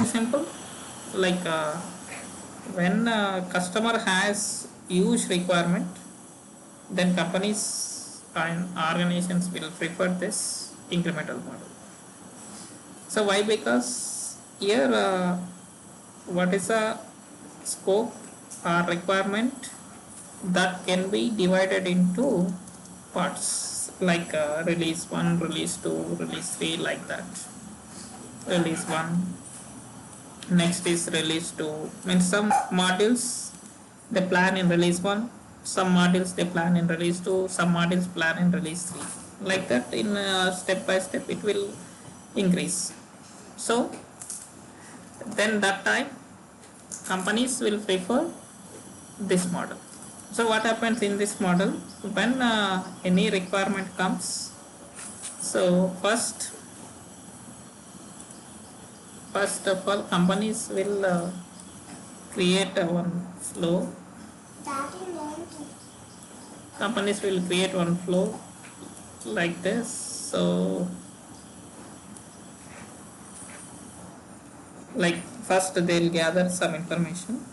simple, like when customer has huge requirement, then companies and organizations will prefer this incremental model. So why? Because here what is a scope or requirement that can be divided into parts, like release 1, release 2, release 3, like that. Release 1, next is release 2, means some modules they plan in release 1, some modules they plan in release 2, some modules plan in release 3, like that. In step by step it will increase. So then that time companies will prefer this model. So what happens in this model, when any requirement comes, so first of all companies will create one flow. Companies will create one flow like this. So like first they'll gather some information,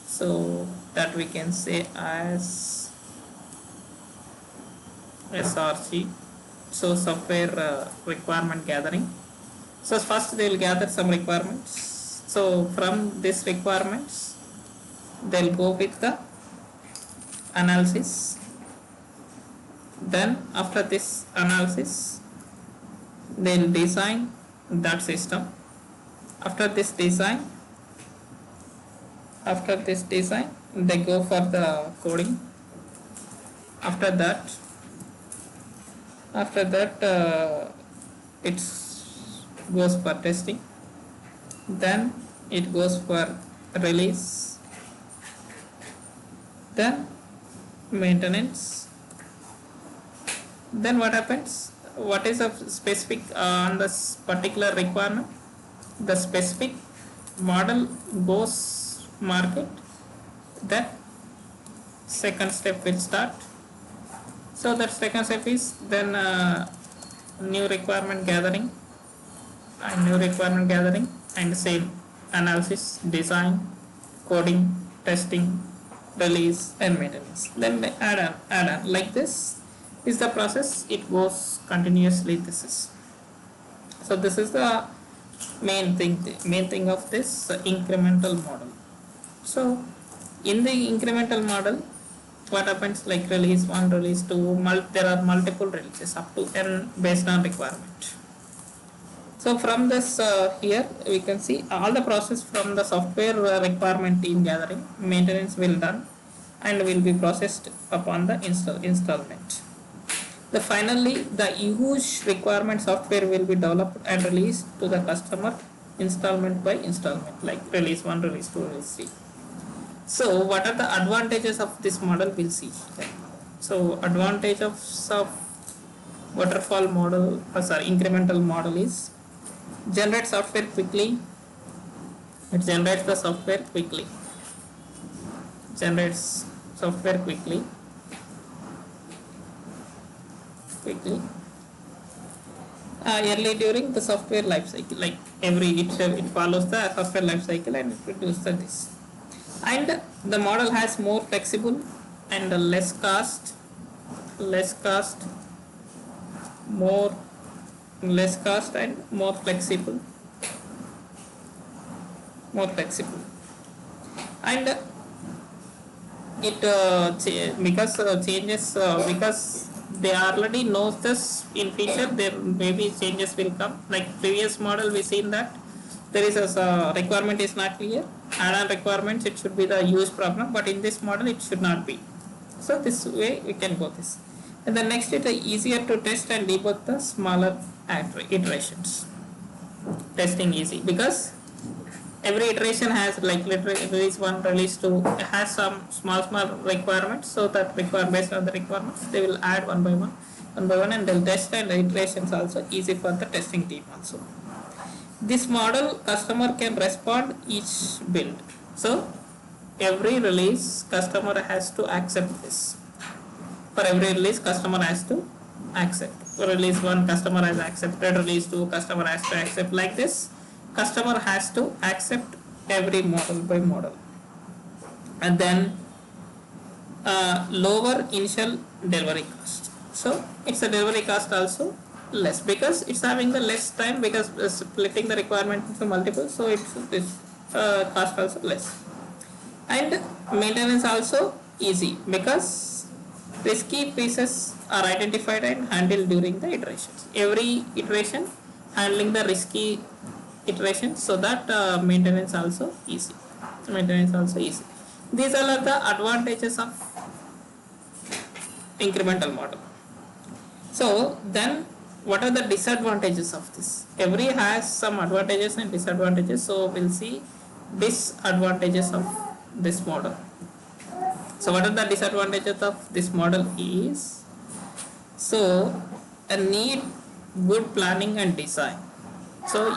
so that we can say as SRG, so software requirement gathering. So first they will gather some requirements, so from these requirements they'll go with the analysis. Then after this analysis they'll design that system. After this design they go for the coding. After that it goes for testing, then it goes for release, then maintenance. Then what happens, what is a specific on this particular requirement, the specific model goes market, that second step will start. So that second step is then new requirement gathering and same analysis, design, coding, testing, release and maintenance. Then add on like this is the process. It goes continuously. This is the main thing of this incremental model. So in the incremental model, what happens, like release 1, release 2, there are multiple releases up to n based on requirement. So from this here we can see all the process from the software requirement team gathering, maintenance will done and will be processed upon the installment. Finally the huge requirement software will be developed and released to the customer installment by installment, like release 1, release 2, release 3. So what are the advantages of this model, we'll see. So advantage of waterfall model, incremental model is generate software quickly. It generates the software quickly. Early during the software life cycle, like it follows the software life cycle and it produces this. And the model has more flexible and less cost, and more flexible, and it changes because they already know this. In future there maybe changes will come, like previous model we seen that there is a requirement is not clear, add-on requirements, it should be the huge problem, but in this model it should not be. So this way we can go this. And the next, it is easier to test and debug the smaller iterations. Testing easy because every iteration has, like release 1, release 2 has some small requirements, so that based on the requirements they will add one by one and they'll test, and the iterations also easy for the testing team also. This model customer can respond each build, so every release customer has to accept this. For every release customer has to accept. For release 1 customer has accepted, release 2 customer has to accept, like this customer has to accept every model by model. And then lower initial delivery cost. So it's a delivery cost also less because it's having the less time, because splitting the requirement into multiple, so it's this cost also less. And maintenance also easy because risky pieces are identified and handled during the iterations. Every iteration handling the risky iteration, so that maintenance also easy. Maintenance also easy. These are the advantages of incremental model. So then what are the disadvantages of this? Every has some advantages and disadvantages, so we'll see disadvantages of this model. So what are the disadvantages of this model is, so a need good planning and design. So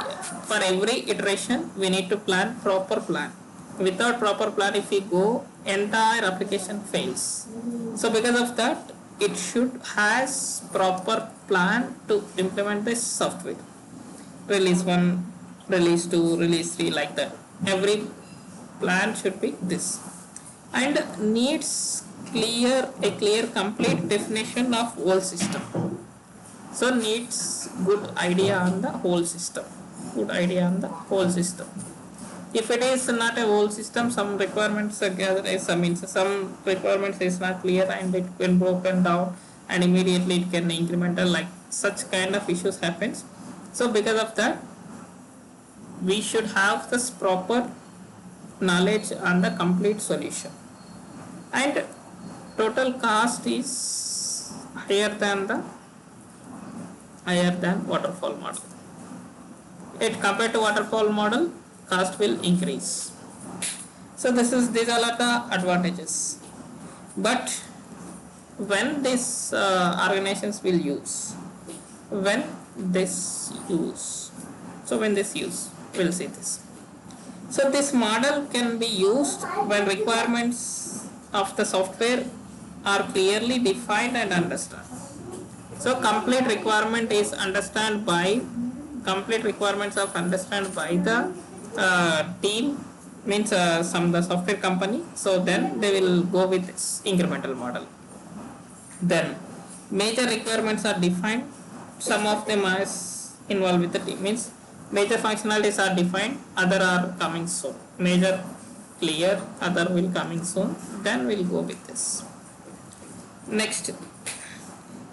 for every iteration we need to plan proper plan. Without proper plan, if we go, entire application fails. So because of that, it should has proper plan to implement this software. Release 1, release 2, release 3, like that. Every plan should be this. And needs a clear complete definition of whole system. So needs good idea on the whole system. Good idea on the whole system. If it is not a whole system, some requirements are gathered, some requirements is not clear and it can broken down and immediately it can incremental, like such kind of issues happens. So because of that, we should have this proper knowledge on the complete solution. And total cost is higher than waterfall model. It compared to waterfall model, cost will increase. So these are the advantages. But when these organizations will use, we'll see this. So this model can be used when requirements of the software are clearly defined and understood. So complete requirements of understood by the team, means the software company. So then they will go with this incremental model. Then major requirements are defined. Some of them are involved with the team, means major functionalities are defined, other are coming soon. Major clear, other will coming soon. Then we'll go with this. Next,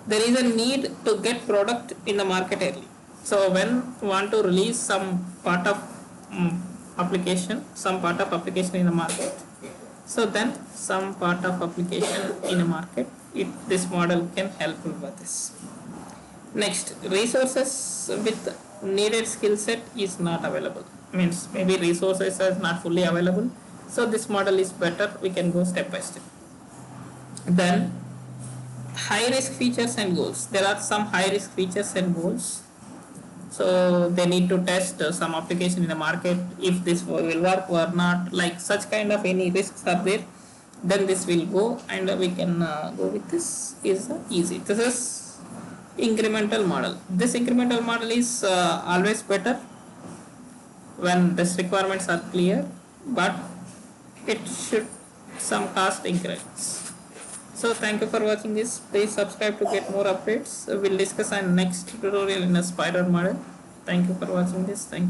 there is a need to get product in the market early. So when you want to release some part of application in the market, so then some part of application in the market, this model can help with this. Next, resources with needed skill set is not available, means maybe resources are not fully available, so this model is better, we can go step by step. Then high risk features and goals. There are some high risk features and goals, so they need to test some application in the market, if this will work or not, like such kind of any risks are there, then this will go and we can go with this is easy. This is incremental model. This incremental model is always better when these requirements are clear, but it should some cost increase. So thank you for watching this. Please subscribe to get more updates. We'll discuss on next tutorial in a spider model. Thank you for watching this. Thank you.